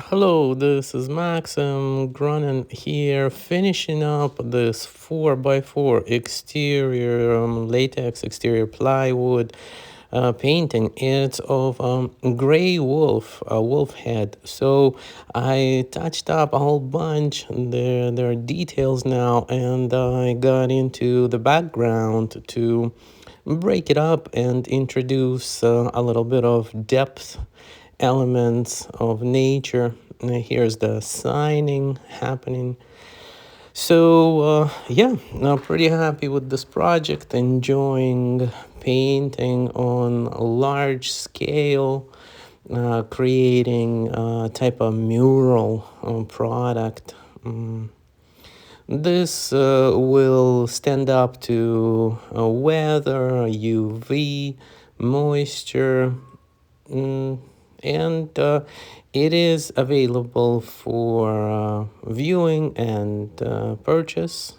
Hello, this is Maxim Grunin here, finishing up this 4x4 exterior latex exterior plywood painting. It's of gray wolf, a wolf head. So I touched up a whole bunch. There are details now, and I got into the background to break it up and introduce a little bit of depth elements of nature. Here's the signing happening. So yeah, I'm pretty happy with this project, enjoying painting on a large scale, creating a type of mural product. This will stand up to weather, UV, moisture, and it is available for viewing and purchase.